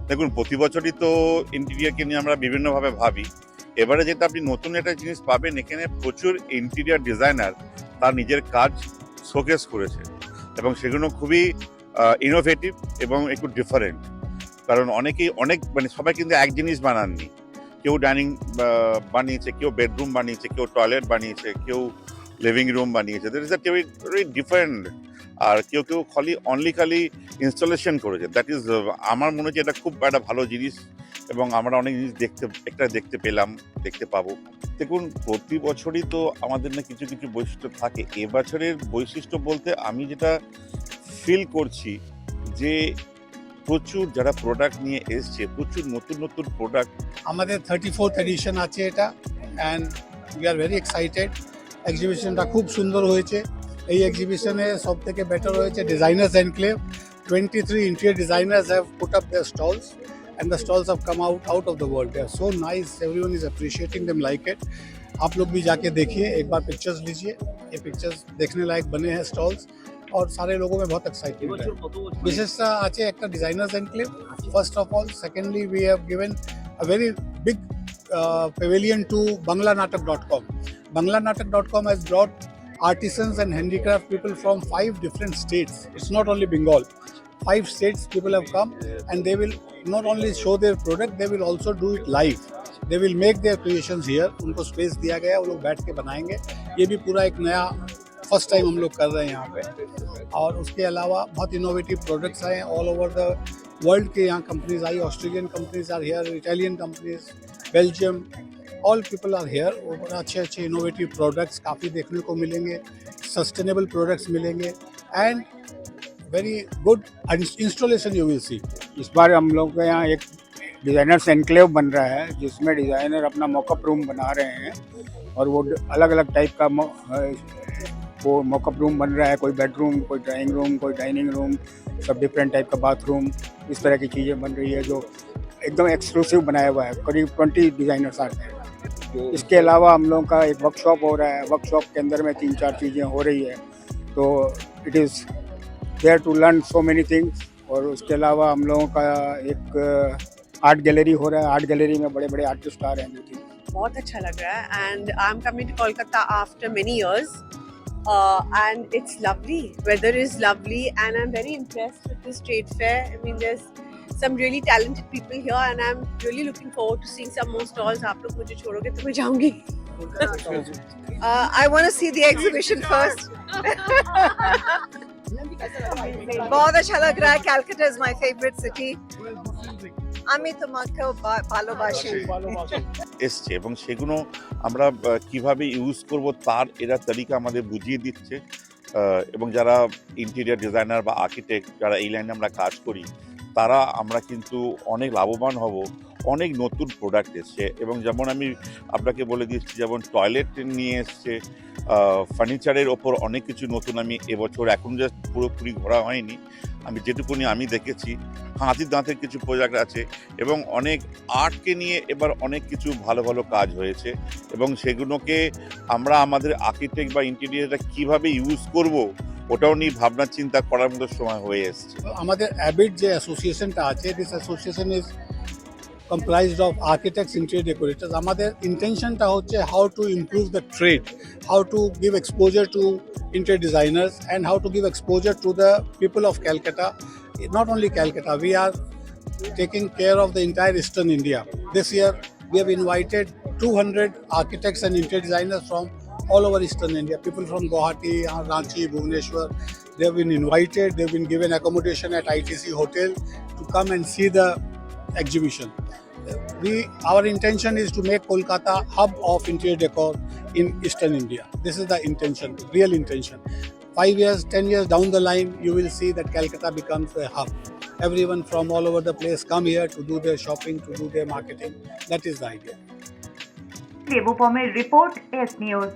দেখুন, প্রতি বছরই তো ইন্টেরিয়ারকে নিয়ে আমরা বিভিন্নভাবে ভাবি। এবারে যেটা আপনি নতুন একটা জিনিস পাবেন, এখানে প্রচুর ইন্টেরিয়ার ডিজাইনার তার নিজের কাজ শোকেস করেছে এবং সেগুলো খুবই ইনোভেটিভ এবং একটু ডিফারেন্ট। কারণ অনেকেই মানে সবাই কিন্তু এক জিনিস বানাননি। কেউ ডাইনিং বানিয়েছে, কেউ বেডরুম বানিয়েছে, কেউ টয়লেট বানিয়েছে, কেউ লিভিং রুম বানিয়েছে। That is very different. আর কেউ খালি ইনস্টলেশন করেছে। দ্যাট ইজ আমার মনে হচ্ছে এটা খুব একটা ভালো জিনিস এবং আমরা অনেক জিনিস দেখতে পাবো। দেখুন, প্রতি বছরই তো আমাদের না কিছু কিছু বৈশিষ্ট্য থাকে। এবছরের বৈশিষ্ট্য বলতে আমি যেটা ফিল করছি যে প্রচুর যারা প্রোডাক্ট নিয়ে এসছে, প্রচুর নতুন নতুন প্রোডাক্ট। আমাদের 34th এডিশন আছে এটা, and we are very excited. এক্সিবিশনটা খুব সুন্দর হয়েছে। এই এক্সিবিশনে সব থেকে বেটার হয়েছে designers enclave. 23 interior designers have put up their stalls, and the stalls have come out of the world. They are so nice, everyone is appreciating them like it. आप लोग भी जाके देखिए, एक बार पिक्चर्स लीजिए। ये पिक्चर्स देखने लायक बने हैं स्टॉल्स, और सारे लोगों में बहुत एक्साइटमेंट है। विशेषता আছে একটা designers enclave first of all. Secondly, we have given a very big pavilion to banglanatak.com. banglanatak.com has brought artisans and handicraft people from 5 different states. It's not only Bengal. 5 states people have come, and they will not only show their product, they will also do it live. They will make their creations here. उनको space दिया गया, वो लोग बैठ के बनाएंगे। ये भी पूरा एक नया फर्स्ट टाइम हम लोग कर रहे हैं यहाँ पे। और उसके अलावा बहुत इनोवेटिव प्रोडक्ट्स आए ऑल ओवर द वर्ल्ड के। यहाँ कंपनीज आई, Australian companies are here, Italian companies, Belgium, all people are here. और अच्छे अच्छे इनोवेटिव प्रोडक्ट्स काफ़ी देखने को मिलेंगे, सस्टेनेबल प्रोडक्ट्स मिलेंगे, and very good installation you will see. इस बार हम लोग के यहाँ एक डिज़ाइनर्स एनक्लेव बन रहा है, जिसमें डिज़ाइनर अपना मॉकअप रूम बना रहे हैं, और वो अलग अलग टाइप का वो मॉकअप रूम बन रहा है। कोई बेडरूम, कोई ड्राइंग रूम, कोई डाइनिंग रूम, सब डिफरेंट टाइप का बाथरूम, इस तरह की चीज़ें बन रही है जो एकदम एक्सक्लूसिव बनाया हुआ है। करीब 20 डिज़ाइनर्स आते हैं। इसके अलावा हम लोगों का एक वर्कशॉप हो रहा है। वर्कशॉप के अंदर में 3-4 चीज़ें हो रही है, तो it is there to learn so many things. और उसके अलावा हम लोगों का एक आर्ट गैलरी हो रहा है। आर्ट गैलरी में बड़े बड़े आर्टिस्ट आ रहे हैं। बहुत अच्छा लग रहा है, and I am coming to Kolkata after many years, and it's lovely. Weather is lovely, and I'm very impressed with this trade fair. I mean, there's some really talented people here, and I'm really looking forward to seeing some more stalls. आप लोग मुझे छोड़ोगे तो मैं जाऊंगी. I want to see the exhibition first. बहुत अच्छा लग रहा है. Calcutta is my favorite city. আমি তোমাকেও ভালোবাসি এসছে এবং সেগুলো আমরা কিভাবে ইউজ করব তার এরা তালিকা আমাদের বুঝিয়ে দিচ্ছে। এবং যারা ইন্টেরিয়ার ডিজাইনার বা আর্কিটেক্ট, যারা এই লাইনে আমরা কাজ করি, তারা আমরা কিন্তু অনেক লাভবান হব। অনেক নতুন প্রোডাক্ট এসছে এবং যেমন আমি আপনাকে বলে দিচ্ছি, যেমন টয়লেট নিয়ে এসছে, ফার্নিচারের ওপর অনেক কিছু নতুন। আমি এবছর এখন জাস্ট পুরোপুরি ঘোরা হয়নি, আমি যেটুকুনি আমি দেখেছি হাতির দাঁতের কিছু প্রোডাক্ট আছে এবং অনেক আর্টকে নিয়ে এবার অনেক কিছু ভালো ভালো কাজ হয়েছে এবং সেগুলোকে আমরা আমাদের আর্কিটেক্ট বা ইন্টেরিয়ারটা কীভাবে ইউজ করব ওটাও নিয়ে ভাবনা চিন্তা করার মতো সময় হয়ে এসছে। আমাদের অ্যাবিট যে অ্যাসোসিয়েশনটা আছে, this association is comprised of architects, interior decorators. আমাদের ইন্টেনশনটা হচ্ছে how to improve the trade, how to give exposure to interior designers, and how to give exposure to the people of Calcutta. Not only Calcutta, we are taking care of the entire Eastern India. This year we have invited 200 architects and interior designers from all over Eastern India. People from Guwahati, Ranchi, Bhubaneswar, they have been invited. They have been given accommodation at ITC Hotel to come and see the exhibition. Our intention is to make Kolkata hub of interior decor in Eastern India. This is the intention, real intention. 5 years, 10 years down the line, you will see that Calcutta becomes a hub. Everyone from all over the place come here to do their shopping, to do their marketing. That is the idea. দেবপমের রিপোর্ট, S news.